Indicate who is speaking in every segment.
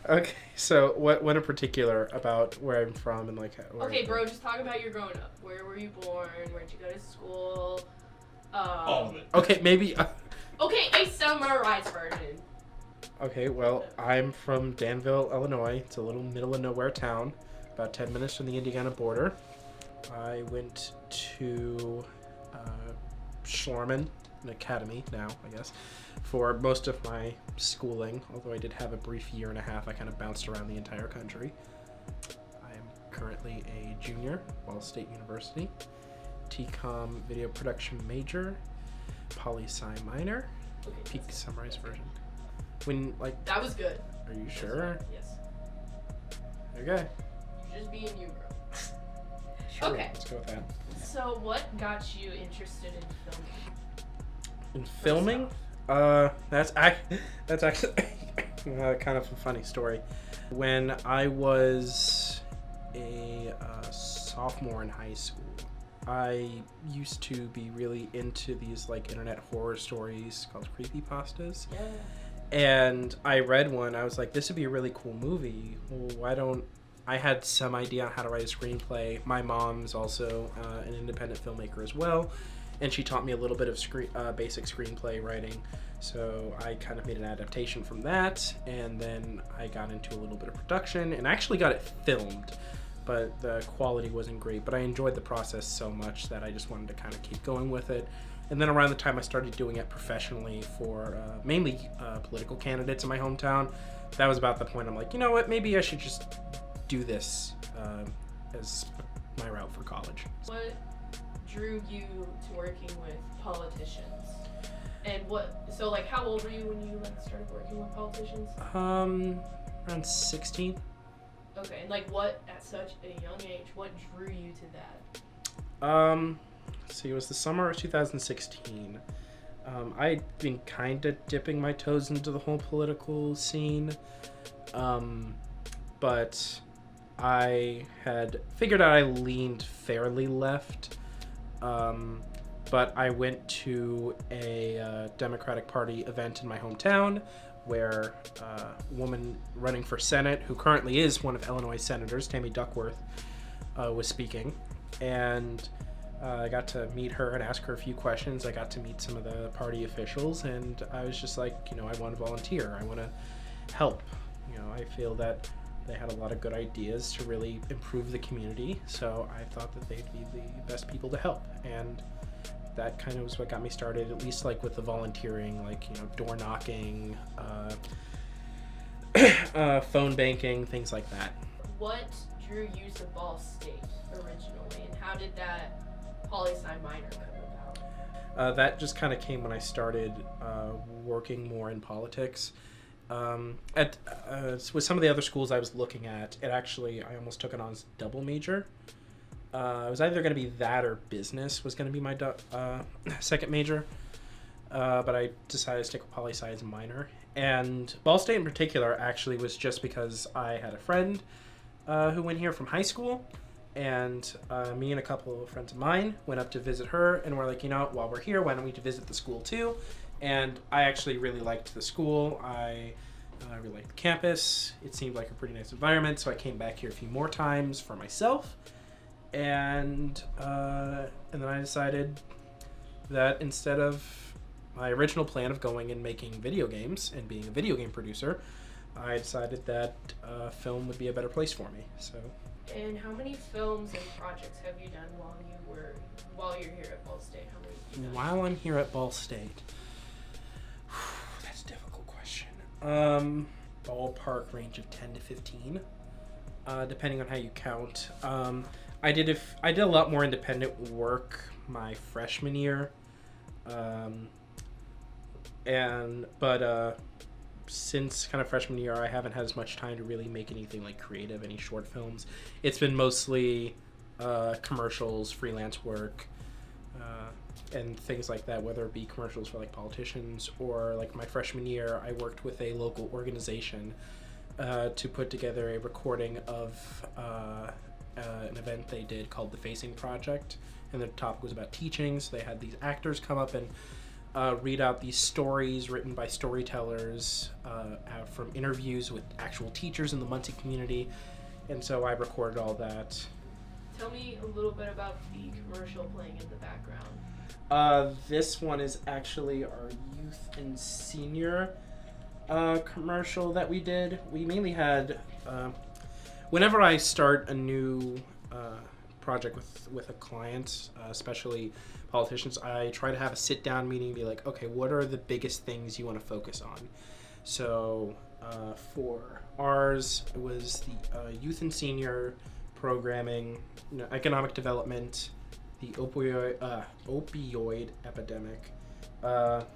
Speaker 1: Okay, so what in particular about where I'm from and like
Speaker 2: okay, bro, just talk about your growing up. Where were you born? Where'd you go to school?
Speaker 3: All of it.
Speaker 1: Okay, maybe.
Speaker 2: Okay, a summarized version.
Speaker 1: Okay, well, I'm from Danville, Illinois. It's a little middle of nowhere town, about 10 minutes from the Indiana border. I went to Schlarman, an academy now, I guess, for most of my schooling, although I did have a brief year and a half. I kind of bounced around the entire country. I am currently a junior at Ball State University, TCOM video production major, poli-sci minor, peak summarized version. When, like...
Speaker 2: That was good.
Speaker 1: Are you sure?
Speaker 2: Yes.
Speaker 1: Okay.
Speaker 2: You're just being you, bro.
Speaker 1: Sure,
Speaker 2: okay.
Speaker 1: Let's go with that.
Speaker 2: So, what got you interested in filming?
Speaker 1: In filming? That's actually kind of a funny story. When I was a sophomore in high school, I used to be really into these like internet horror stories called creepypastas.
Speaker 2: Yeah.
Speaker 1: And I read one. I was like, this would be a really cool movie. Well, why don't... I had some idea on how to write a screenplay. My mom's also an independent filmmaker as well, and she taught me a little bit of basic screenplay writing. So I kind of made an adaptation from that, and then I got into a little bit of production and actually got it filmed, but the quality wasn't great. But I enjoyed the process so much that I just wanted to kind of keep going with it. And then around the time I started doing it professionally for mainly political candidates in my hometown, that was about the point I'm like, you know what, maybe I should just do this as my route for college.
Speaker 2: What drew you to working with politicians? And so like how old were you when you like started working with politicians?
Speaker 1: Around 16.
Speaker 2: Okay, and like what at such a young age, what drew you to that?
Speaker 1: See, it was the summer of 2016. I'd been kind of dipping my toes into the whole political scene, but I had figured out I leaned fairly left, but I went to a Democratic Party event in my hometown where a woman running for Senate, who currently is one of Illinois senators, Tammy Duckworth, was speaking, and I got to meet her and ask her a few questions. I got to meet some of the party officials, and I was just like, you know, I want to volunteer. I want to help. You know, I feel that they had a lot of good ideas to really improve the community, so I thought that they'd be the best people to help. And that kind of was what got me started, at least like with the volunteering, like, you know, door knocking, phone banking, things like that.
Speaker 2: What drew you to Ball State originally, and how did that poli-sci minor come about?
Speaker 1: That just kind of came when I started working more in politics. With some of the other schools I was looking at, I almost took it on as a double major. It was either going to be that or business was going to be my second major, but I decided to stick with poli-sci as a minor. And Ball State in particular actually was just because I had a friend who went here from high school, and me and a couple of friends of mine went up to visit her, and we're like, you know, while we're here, why don't we visit the school too? And I actually really liked the school. I really liked the campus. It seemed like a pretty nice environment, so I came back here a few more times for myself. And then I decided that instead of my original plan of going and making video games and being a video game producer, I decided that film would be a better place for me. So.
Speaker 2: And how many films and projects have you done while you're here at Ball State? How many have you done?
Speaker 1: While I'm here at Ball State, that's a difficult question. Ballpark range of 10 to 15, depending on how you count. I did a lot more independent work my freshman year, but since kind of freshman year, I haven't had as much time to really make anything like creative, any short films. It's been mostly commercials, freelance work, and things like that, whether it be commercials for like politicians or like my freshman year, I worked with a local organization to put together a recording of an event they did called the Facing Project, and the topic was about teaching. So they had these actors come up and read out these stories written by storytellers out from interviews with actual teachers in the Muncie community. And so I recorded all that.
Speaker 2: Tell me a little bit about the commercial playing in the background.
Speaker 1: This one is actually our youth and senior commercial that we did. We mainly had, whenever I start a new project with a client, especially politicians, I try to have a sit-down meeting and be like, okay, what are the biggest things you want to focus on? So for ours, it was the youth and senior programming, economic development, the opioid epidemic, but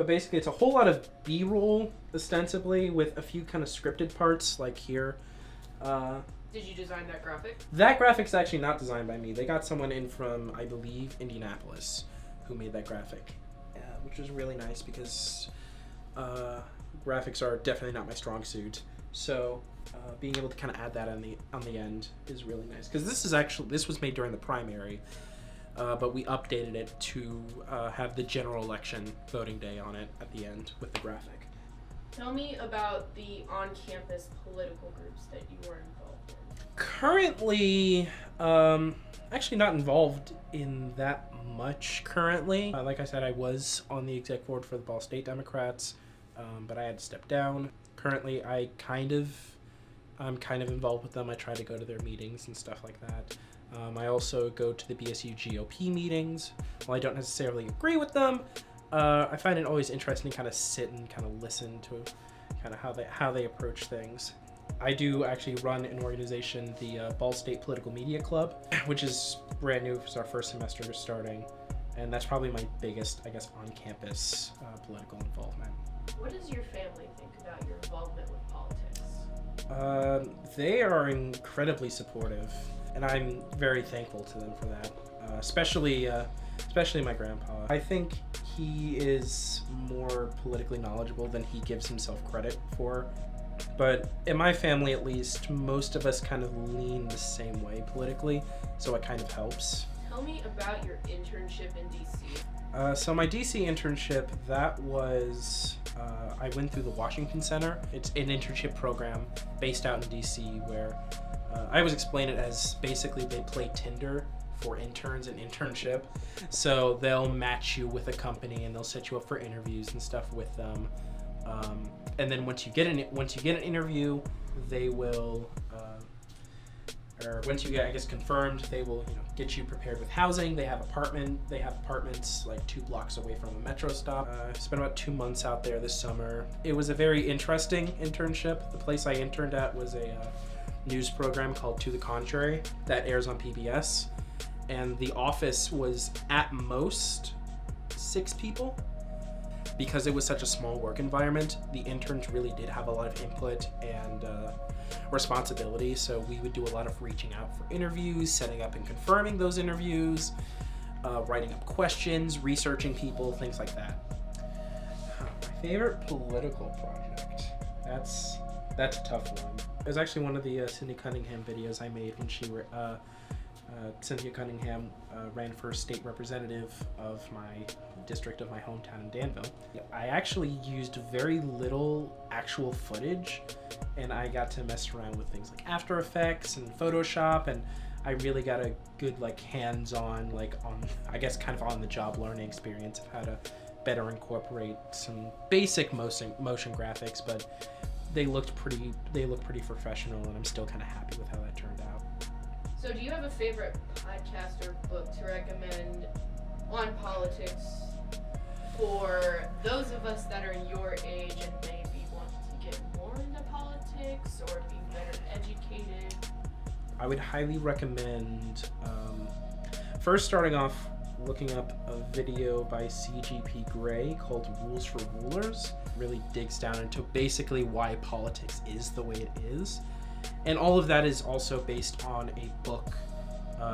Speaker 1: basically it's a whole lot of B-roll, ostensibly, with a few kind of scripted parts, like here.
Speaker 2: Did you design that graphic?
Speaker 1: That graphic's actually not designed by me. They got someone in from, I believe, Indianapolis, who made that graphic, which was really nice because graphics are definitely not my strong suit. So being able to kind of add that on the end is really nice, because this was made during the primary, but we updated it to have the general election voting day on it at the end with the graphic.
Speaker 2: Tell me about the on-campus political groups that you were involved in.
Speaker 1: Currently, actually not involved in that much currently. Like I said, I was on the exec board for the Ball State Democrats, but I had to step down. Currently, I'm kind of involved with them. I try to go to their meetings and stuff like that. I also go to the BSU GOP meetings. While I don't necessarily agree with them, I find it always interesting to kind of sit and kind of listen to kind of how they approach things. I do actually run an organization, the Ball State Political Media Club, which is brand new. It's our first semester starting, and that's probably my biggest, I guess, on-campus political involvement.
Speaker 2: What does your family think about your involvement with politics?
Speaker 1: They are incredibly supportive, and I'm very thankful to them for that. Especially my grandpa. I think he is more politically knowledgeable than he gives himself credit for. But in my family, at least, most of us kind of lean the same way politically, so it kind of helps.
Speaker 2: Tell me about your internship in DC.
Speaker 1: So my DC internship, that was, I went through the Washington Center. It's an internship program based out in DC where I always explain it as basically they play Tinder for interns and internship. So they'll match you with a company and they'll set you up for interviews and stuff with them. And then once you get an interview, they will, or once you get, I guess, confirmed, they will, get you prepared with housing. They have apartments like 2 blocks away from a metro stop. I spent about 2 months out there this summer. It was a very interesting internship. The place I interned at was a news program called To the Contrary that airs on PBS. And the office was at most 6 people. Because it was such a small work environment, the interns really did have a lot of input and responsibility. So we would do a lot of reaching out for interviews, setting up and confirming those interviews, writing up questions, researching people, things like that. My favorite political project. That's a tough one. It was actually one of the Cindy Cunningham videos I made when Cynthia Cunningham ran for state representative of my district of my hometown in Danville. I actually used very little actual footage, and I got to mess around with things like After Effects and Photoshop, and I really got a good hands-on, kind of on-the-job learning experience of how to better incorporate some basic motion graphics, but they look pretty professional, and I'm still kind of happy with how that turned out.
Speaker 2: So do you have a favorite podcast or book to recommend on politics for those of us that are your age and maybe want to get more into politics or be better educated?
Speaker 1: I would highly recommend, first starting off, looking up a video by CGP Grey called Rules for Rulers. Really digs down into basically why politics is the way it is. And all of that is also based on a book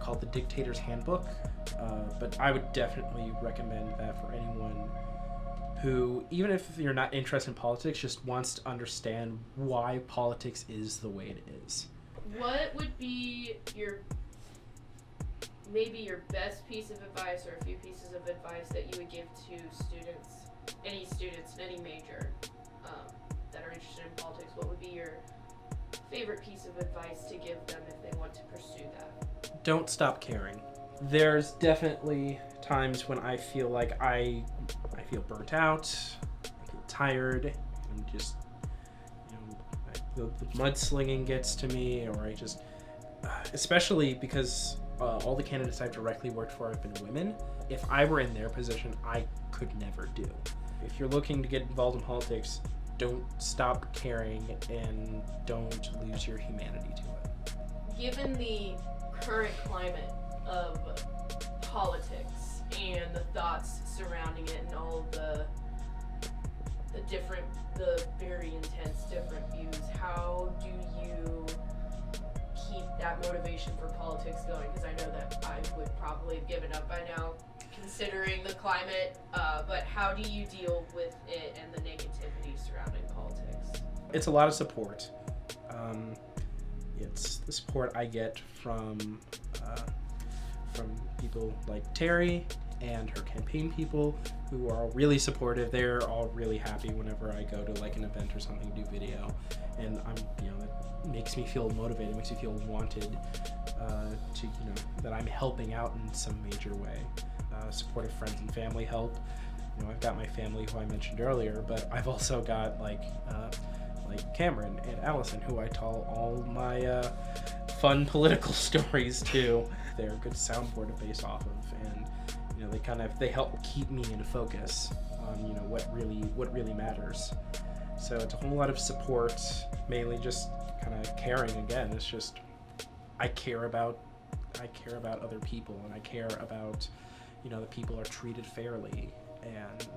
Speaker 1: called The Dictator's Handbook. But I would definitely recommend that for anyone who, even if you're not interested in politics, just wants to understand why politics is the way it is.
Speaker 2: What would be your maybe your best piece of advice or a few pieces of advice that you would give to students in any major that are interested in politics? What would be your favorite piece of advice to give them if they want to pursue that?
Speaker 1: Don't stop caring. There's definitely times when I feel like I feel burnt out, I feel tired, I'm just, the mudslinging gets to me, or I just, especially because all the candidates I've directly worked for have been women. If I were in their position, I could never do. If you're looking to get involved in politics, don't stop caring and don't lose your humanity to it.
Speaker 2: Given the current climate of politics and the thoughts surrounding it and all the very intense different views, how do you keep that motivation for politics going? Because I know that I would probably have given up by now considering the climate, but how do you deal with it and the negativity surrounding politics?
Speaker 1: It's a lot of support. It's the support I get from people like Terry and her campaign people, who are really supportive. They're all really happy whenever I go to like an event or something, do video, and it makes me feel motivated, makes me feel wanted to that I'm helping out in some major way. Supportive friends and family help. I've got my family who I mentioned earlier, but I've also got like Cameron and Allison, who I tell all my fun political stories to. They're a good soundboard to base off of, and they help keep me in focus on what really matters. So it's a whole lot of support, mainly just kind of caring. Again, it's just I care about other people, and I care about that people are treated fairly and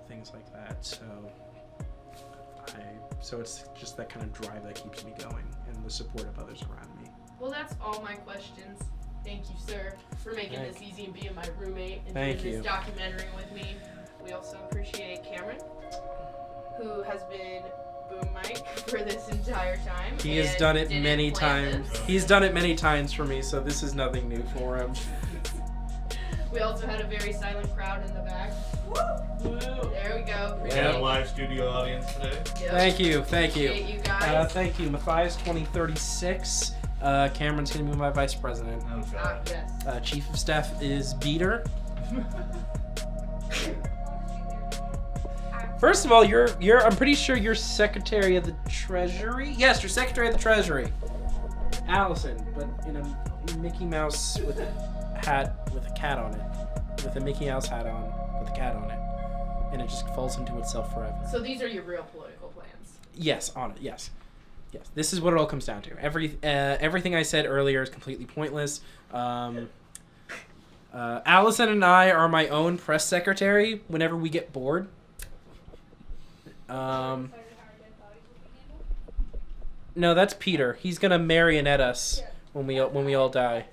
Speaker 1: things like that. So it's just that kind of drive that keeps me going, and the support of others around me.
Speaker 2: Well, that's all my questions. Thank you, sir, for making this easy and being my roommate and doing this documentary with me. We also appreciate Cameron, who has been boom mic for this entire time.
Speaker 1: He has done it many times. He's done it many times for me, so this is nothing new for him.
Speaker 2: We also had a very silent crowd in the back. Woo! There we go.
Speaker 3: We have a live studio audience today.
Speaker 2: Yep.
Speaker 1: Thank you.
Speaker 2: Appreciate you guys.
Speaker 1: Thank you. Mathias 2036. Cameron's going to be my vice president.
Speaker 2: Yes.
Speaker 1: Chief of staff is Beater. First of all, I'm pretty sure you're Secretary of the Treasury. Yes, you're Secretary of the Treasury. Allison, but in a Mickey Mouse with a hat with a cat on it. With a Mickey Mouse hat on with a cat on it. And it just falls into itself forever.
Speaker 2: So these are your real political plans?
Speaker 1: Yes, on it, yes. Yes, this is what it all comes down to. Everything I said earlier is completely pointless. Allison and I are my own press secretary whenever we get bored. No, that's Peter. He's gonna marionette us when we all die.